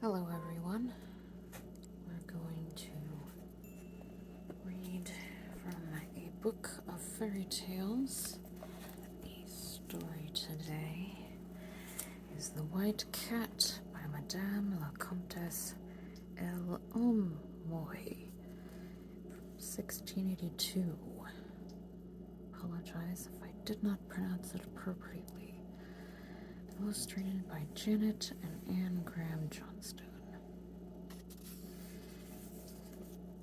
Hello, everyone. We're going to read from a book of fairy tales. The story today is The White Cat by Madame la Comtesse L'Olmoy, 1682. Apologize if I did not pronounce it appropriately. Illustrated by Janet and Anne Graham Johnstone.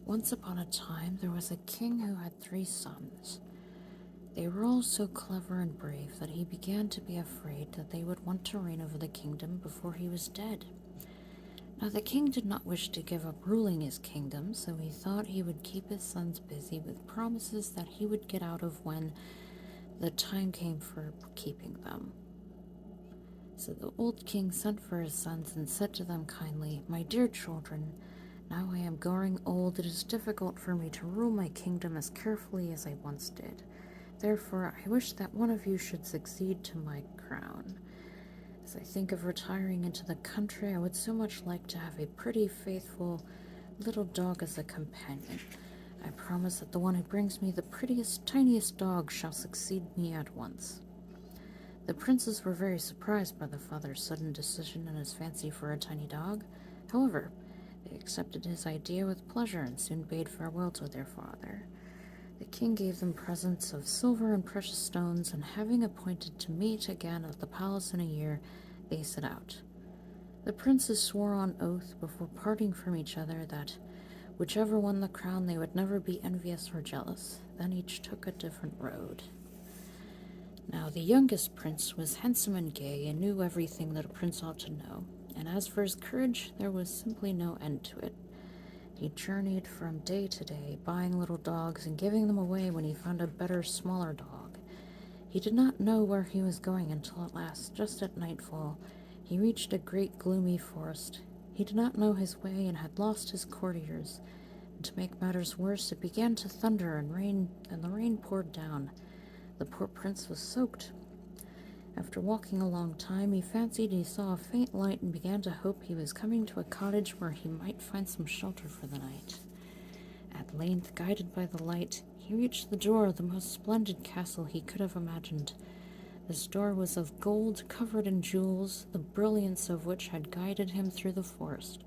Once upon a time, there was a king who had 3 sons. They were all so clever and brave that he began to be afraid that they would want to reign over the kingdom before he was dead. Now, the king did not wish to give up ruling his kingdom, so he thought he would keep his sons busy with promises that he would get out of when the time came for keeping them. So the old king sent for his sons and said to them kindly, "My dear children, now I am growing old. It is difficult for me to rule my kingdom as carefully as I once did. Therefore, I wish that one of you should succeed to my crown. As I think of retiring into the country, I would so much like to have a pretty, faithful little dog as a companion. I promise that the one who brings me the prettiest, tiniest dog shall succeed me at once." The princes were very surprised by the father's sudden decision and his fancy for a tiny dog. However, they accepted his idea with pleasure and soon bade farewell to their father. The king gave them presents of silver and precious stones, and having appointed to meet again at the palace in a year, they set out. The princes swore on oath before parting from each other that, whichever won the crown, they would never be envious or jealous. Then each took a different road. Now, the youngest prince was handsome and gay and knew everything that a prince ought to know, and as for his courage, there was simply no end to it. He journeyed from day to day, buying little dogs and giving them away when he found a better, smaller dog. He did not know where he was going until at last, just at nightfall, he reached a great gloomy forest. He did not know his way and had lost his courtiers. And to make matters worse, it began to thunder and rain, and the rain poured down. The poor prince was soaked. After walking a long time, he fancied he saw a faint light and began to hope he was coming to a cottage where he might find some shelter for the night. At length, guided by the light, he reached the door of the most splendid castle he could have imagined. This door was of gold, covered in jewels, the brilliance of which had guided him through the forest.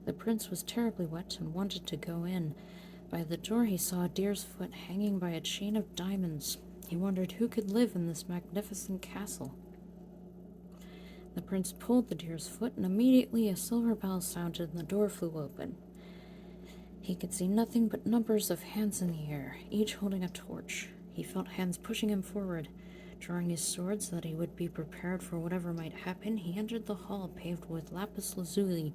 The prince was terribly wet and wanted to go in. By the door he saw a deer's foot hanging by a chain of diamonds. He wondered who could live in this magnificent castle. The prince pulled the deer's foot, and immediately a silver bell sounded and the door flew open. He could see nothing but numbers of hands in the air, each holding a torch. He felt hands pushing him forward. Drawing his sword so that he would be prepared for whatever might happen, he entered the hall paved with lapis lazuli,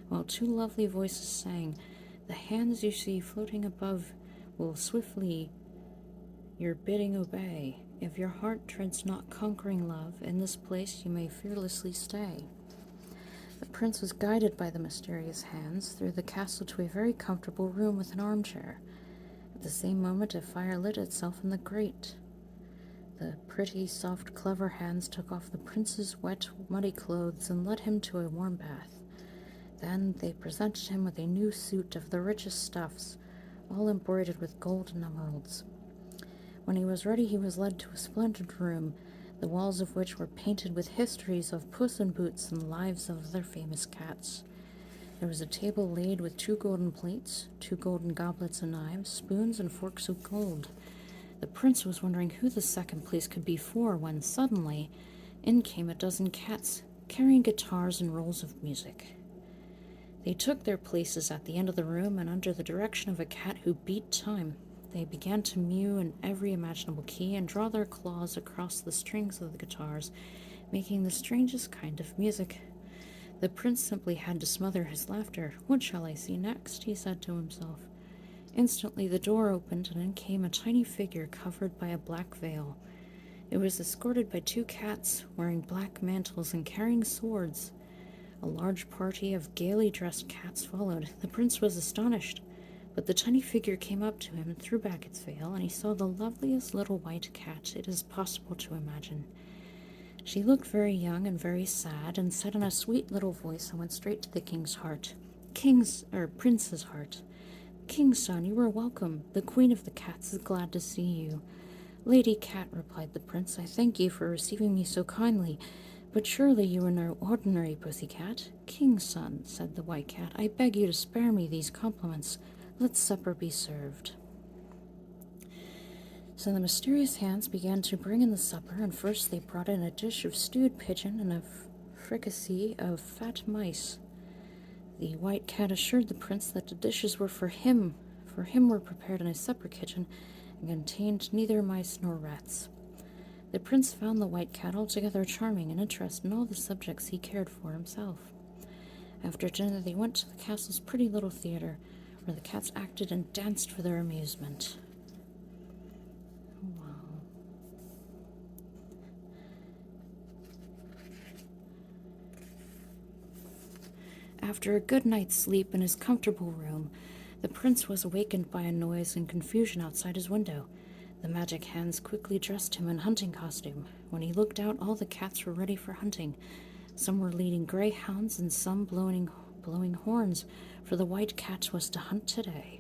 while 2 lovely voices sang, "The hands you see floating above will swiftly your bidding obey. If your heart treads not conquering love, in this place you may fearlessly stay." The prince was guided by the mysterious hands through the castle to a very comfortable room with an armchair. At the same moment, a fire lit itself in the grate. The pretty, soft, clever hands took off the prince's wet, muddy clothes and led him to a warm bath. Then they presented him with a new suit of the richest stuffs, all embroidered with gold and emeralds. When he was ready, he was led to a splendid room, the walls of which were painted with histories of Puss in Boots and lives of other famous cats. There was a table laid with 2 golden plates, 2 golden goblets and knives, spoons and forks of gold. The prince was wondering who the second place could be for when suddenly in came a dozen cats, carrying guitars and rolls of music. They took their places at the end of the room, and under the direction of a cat who beat time, they began to mew in every imaginable key and draw their claws across the strings of the guitars, making the strangest kind of music. The prince simply had to smother his laughter. "What shall I see next?" he said to himself. Instantly the door opened, and in came a tiny figure covered by a black veil. It was escorted by 2 cats, wearing black mantles and carrying swords. A large party of gaily dressed cats followed. The prince was astonished, but the tiny figure came up to him and threw back its veil, and he saw the loveliest little white cat it is possible to imagine. She looked very young and very sad, and said in a sweet little voice and went straight to the king's heart. Prince's heart. King's son, you are welcome. The queen of the cats is glad to see you. Lady Cat, replied the prince, I thank you for receiving me so kindly, but surely you are no ordinary pussycat. King's son, said the white cat, I beg you to spare me these compliments. Let supper be served. So the mysterious hands began to bring in the supper, and first they brought in a dish of stewed pigeon and a fricassee of fat mice. The white cat assured the prince that the dishes were for him were prepared in a separate kitchen, and contained neither mice nor rats. The prince found the white cat altogether charming and interested in all the subjects he cared for himself. After dinner they went to the castle's pretty little theater, where the cats acted and danced for their amusement. Wow. After a good night's sleep in his comfortable room, the prince was awakened by a noise and confusion outside his window. The magic hands quickly dressed him in hunting costume. When he looked out, all the cats were ready for hunting. Some were leading greyhounds and some blowing horns, for the white cat was to hunt today.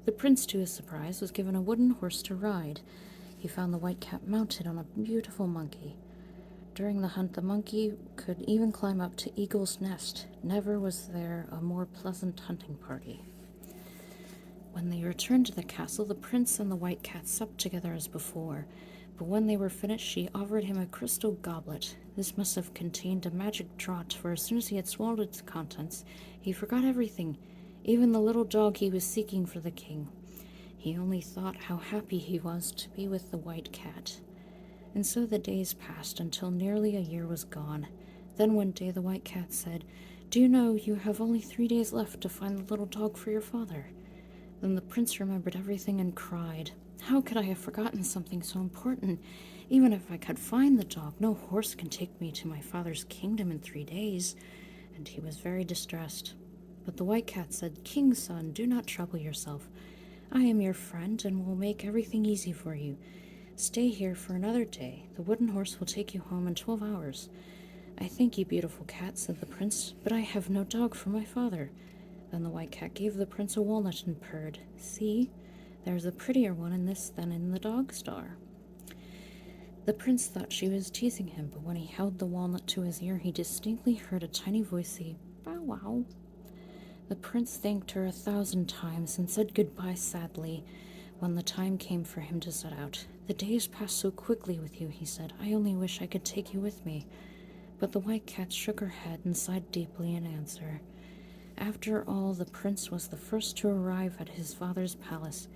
The prince, to his surprise, was given a wooden horse to ride. He found the white cat mounted on a beautiful monkey. During the hunt, the monkey could even climb up to Eagle's Nest. Never was there a more pleasant hunting party. When they returned to the castle, the prince and the white cat supped together as before, but when they were finished, she offered him a crystal goblet. This must have contained a magic draught, for as soon as he had swallowed its contents, he forgot everything, even the little dog he was seeking for the king. He only thought how happy he was to be with the white cat. And so the days passed until nearly a year was gone. Then one day the white cat said, Do you know you have only 3 days left to find the little dog for your father? Then the prince remembered everything and cried, How could I have forgotten something so important? Even if I could find the dog, no horse can take me to my father's kingdom in 3 days. And he was very distressed. But the white cat said, King's son, do not trouble yourself. I am your friend and will make everything easy for you. Stay here for another day. The wooden horse will take you home in 12 hours. I thank you, beautiful cat, said the prince, but I have no dog for my father. Then the white cat gave the prince a walnut and purred. See, there's a prettier one in this than in the dog star. The prince thought she was teasing him, but when he held the walnut to his ear, he distinctly heard a tiny voice say, Bow wow. The prince thanked her 1,000 times and said goodbye sadly when the time came for him to set out. The days pass so quickly with you, he said. I only wish I could take you with me. But the white cat shook her head and sighed deeply in answer. After all, the prince was the first to arrive at his father's palace.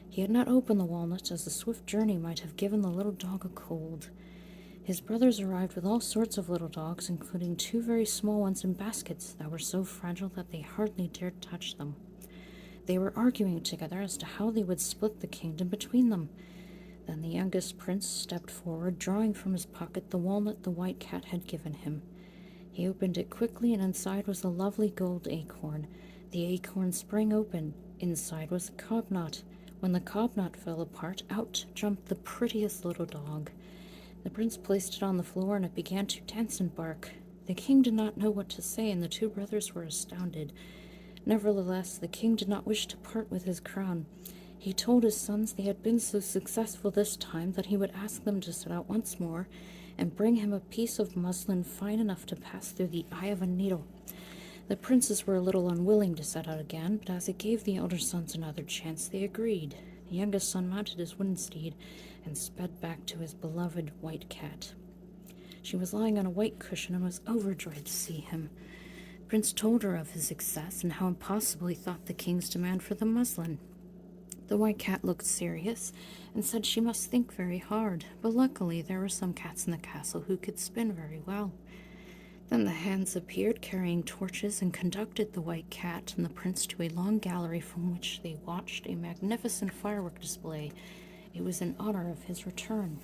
He had not opened the walnut, as the swift journey might have given the little dog a cold. His brothers arrived with all sorts of little dogs, including 2 very small ones in baskets that were so fragile that they hardly dared touch them. They were arguing together as to how they would split the kingdom between them. Then the youngest prince stepped forward, drawing from his pocket the walnut the white cat had given him. He opened it quickly, and inside was a lovely gold acorn. The acorn sprang open. Inside was a cobnut. When the cobnut fell apart, out jumped the prettiest little dog. The prince placed it on the floor, and it began to dance and bark. The king did not know what to say, and the 2 brothers were astounded. Nevertheless, the king did not wish to part with his crown. He told his sons they had been so successful this time that he would ask them to set out once more and bring him a piece of muslin fine enough to pass through the eye of a needle. The princes were a little unwilling to set out again, but as it gave the elder sons another chance, they agreed. The youngest son mounted his wooden steed and sped back to his beloved white cat. She was lying on a white cushion and was overjoyed to see him. The prince told her of his success and how impossible he thought the king's demand for the muslin. The white cat looked serious and said she must think very hard, but luckily there were some cats in the castle who could spin very well. Then the hands appeared carrying torches and conducted the white cat and the prince to a long gallery from which they watched a magnificent firework display. It was in honor of his return.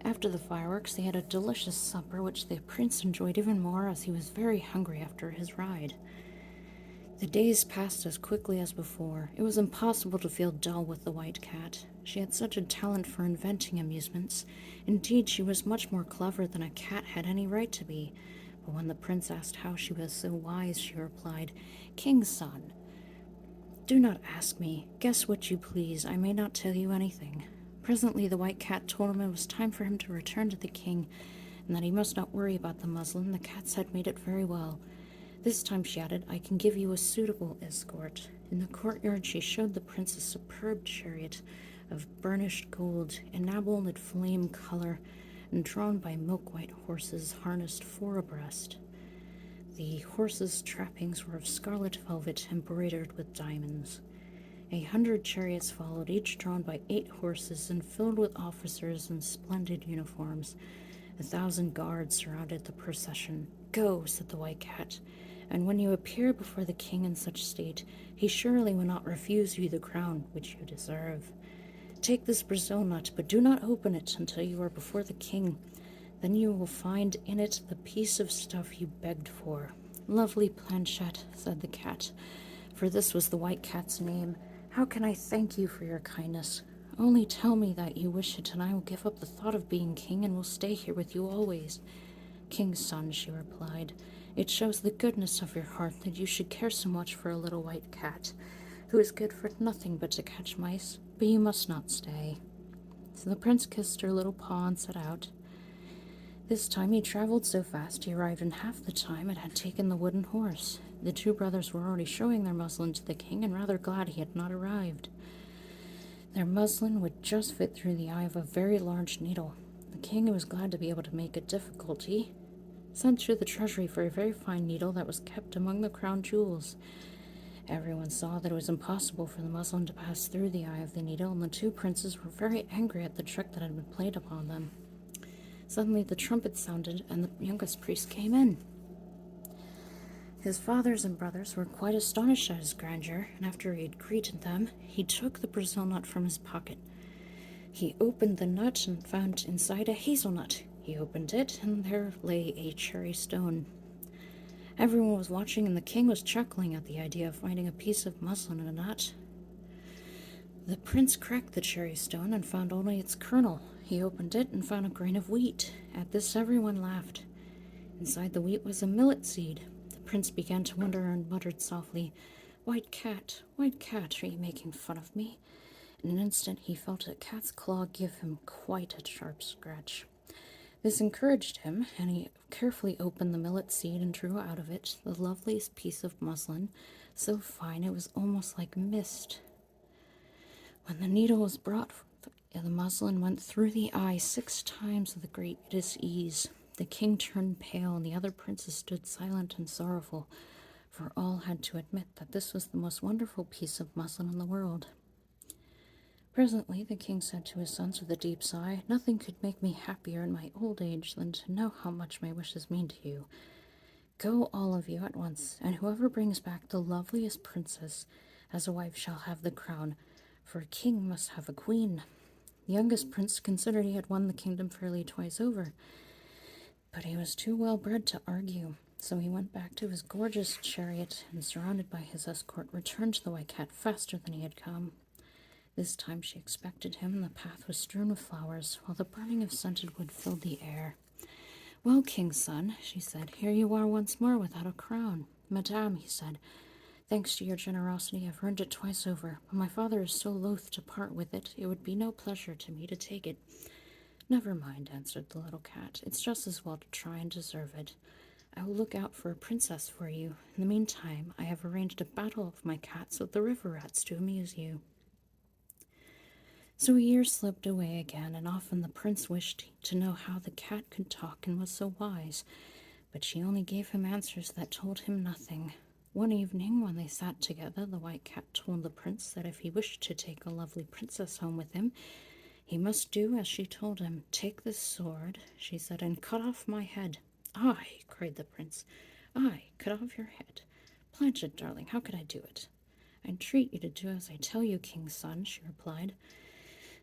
After the fireworks, they had a delicious supper, which the prince enjoyed even more as he was very hungry after his ride. The days passed as quickly as before. It was impossible to feel dull with the white cat. She had such a talent for inventing amusements. Indeed, she was much more clever than a cat had any right to be. But when the prince asked how she was so wise, she replied, "King's son, do not ask me. Guess what you please. I may not tell you anything." Presently, the white cat told him it was time for him to return to the king, and that he must not worry about the muslin. The cats had made it very well. This time, she added, "I can give you a suitable escort." In the courtyard, she showed the prince a superb chariot of burnished gold, enameled in flame color, and drawn by milk-white horses harnessed four abreast. The horses' trappings were of scarlet velvet embroidered with diamonds. 100 chariots followed, each drawn by 8 horses and filled with officers in splendid uniforms. 1,000 guards surrounded the procession. "Go," said the white cat, "and when you appear before the king in such state, he surely will not refuse you the crown which you deserve. Take this Brazil nut, but do not open it until you are before the king. Then you will find in it the piece of stuff you begged for." "Lovely Planchette," said the cat, for this was the white cat's name, "how can I thank you for your kindness? Only tell me that you wish it, and I will give up the thought of being king and will stay here with you always." "King's son," she replied, "it shows the goodness of your heart that you should care so much for a little white cat, who is good for nothing but to catch mice, but you must not stay." So the prince kissed her little paw and set out. This time he traveled so fast he arrived in half the time it had taken the wooden horse. The 2 brothers were already showing their muslin to the king, and rather glad he had not arrived. Their muslin would just fit through the eye of a very large needle. The king, who was glad to be able to make a difficulty, sent to the treasury for a very fine needle that was kept among the crown jewels. Everyone saw that it was impossible for the muslin to pass through the eye of the needle, and the 2 princes were very angry at the trick that had been played upon them. Suddenly the trumpet sounded, and the youngest priest came in. His fathers and brothers were quite astonished at his grandeur, and after he had greeted them, he took the Brazil nut from his pocket. He opened the nut and found inside a hazelnut. He opened it, and there lay a cherry stone. Everyone was watching, and the king was chuckling at the idea of finding a piece of muslin in a nut. The prince cracked the cherry stone and found only its kernel. He opened it and found a grain of wheat. At this everyone laughed. Inside the wheat was a millet seed. The prince began to wonder and muttered softly, white cat, are you making fun of me?" In an instant he felt a cat's claw give him quite a sharp scratch. This encouraged him, and he carefully opened the millet seed and drew out of it the loveliest piece of muslin, so fine it was almost like mist. When the needle was brought, the muslin went through the eye 6 times with the greatest ease. The king turned pale, and the other princes stood silent and sorrowful, for all had to admit that this was the most wonderful piece of muslin in the world. Presently the king said to his sons with a deep sigh, "Nothing could make me happier in my old age than to know how much my wishes mean to you. Go all of you at once, and whoever brings back the loveliest princess as a wife shall have the crown, for a king must have a queen." The youngest prince considered he had won the kingdom fairly twice over, but he was too well bred to argue, so he went back to his gorgeous chariot and, surrounded by his escort, returned to the white cat faster than he had come. This time she expected him, and the path was strewn with flowers, while the burning of scented wood filled the air. "Well, king's son," she said, "here you are once more without a crown." "Madame," he said, "thanks to your generosity, I've earned it twice over, but my father is so loath to part with it, it would be no pleasure to me to take it." "Never mind," answered the little cat. "It's just as well to try and deserve it. I will look out for a princess for you. In the meantime, I have arranged a battle of my cats with the river rats to amuse you." So a year slipped away again, and often the prince wished to know how the cat could talk and was so wise, but she only gave him answers that told him nothing. One evening, when they sat together, the white cat told the prince that if he wished to take a lovely princess home with him, he must do as she told him. "Take this sword," she said, "and cut off my head." "I," cried the prince, "I cut off your head? Planchet, darling, how could I do it?" "I entreat you to do as I tell you, king's son," she replied.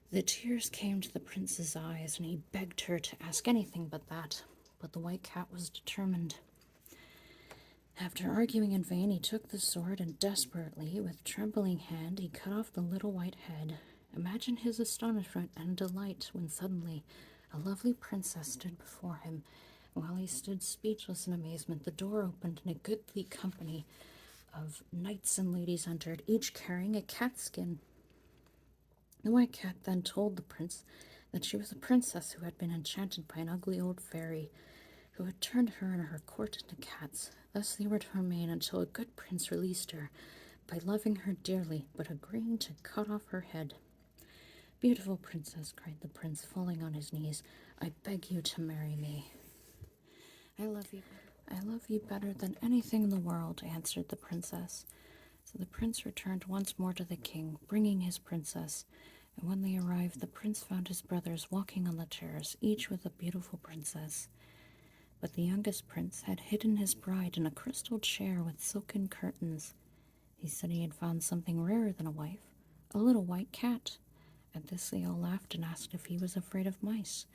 The tears came to the prince's eyes, and he begged her to ask anything but that, but the white cat was determined. After arguing in vain, he took the sword and desperately, with trembling hand, he cut off the little white head. Imagine his astonishment and delight when suddenly a lovely princess stood before him. While he stood speechless in amazement, the door opened and a goodly company of knights and ladies entered, each carrying a cat skin. The white cat then told the prince that she was a princess who had been enchanted by an ugly old fairy who had turned her and her court into cats. Thus they were to remain until a good prince released her by loving her dearly, but agreeing to cut off her head. Beautiful princess, cried the prince, falling on his knees, I beg you to marry me. I love you. I love you better than anything in the world, answered the princess. So the prince returned once more to the king, bringing his princess. And when they arrived, the prince found his brothers walking on the chairs, each with a beautiful princess. But the youngest prince had hidden his bride in a crystal chair with silken curtains. He said he had found something rarer than a wife, a little white cat. At this they all laughed and asked if he was afraid of mice.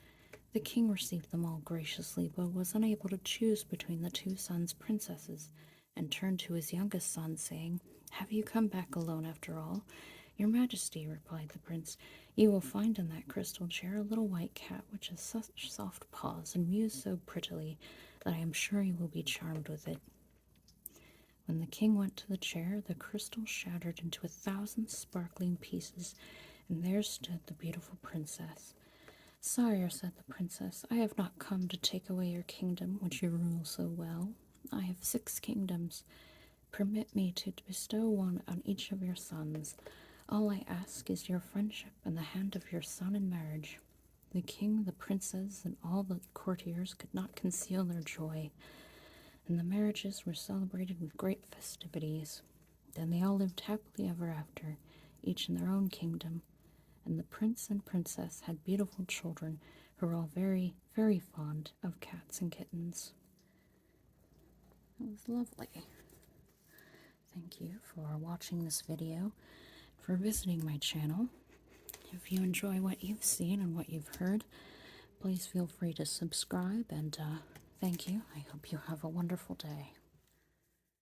The king received them all graciously, but was unable to choose between the two sons' princesses, and turned to his youngest son, saying, Have you come back alone after all? Your Majesty, replied the prince, you will find in that crystal chair a little white cat which has such soft paws and mews so prettily that I am sure you will be charmed with it. When the king went to the chair, the crystal shattered into 1,000 sparkling pieces, and there stood the beautiful princess. Sire, said the princess, I have not come to take away your kingdom, which you rule so well. I have 6 kingdoms. Permit me to bestow one on each of your sons. All I ask is your friendship and the hand of your son in marriage. The king, the princes, and all the courtiers could not conceal their joy, and the marriages were celebrated with great festivities. Then they all lived happily ever after, each in their own kingdom, and the prince and princess had beautiful children who were all very, very fond of cats and kittens. It was lovely. Thank you for watching this video, for visiting my channel. If you enjoy what you've seen and what you've heard, please feel free to subscribe, and thank you. I hope you have a wonderful day.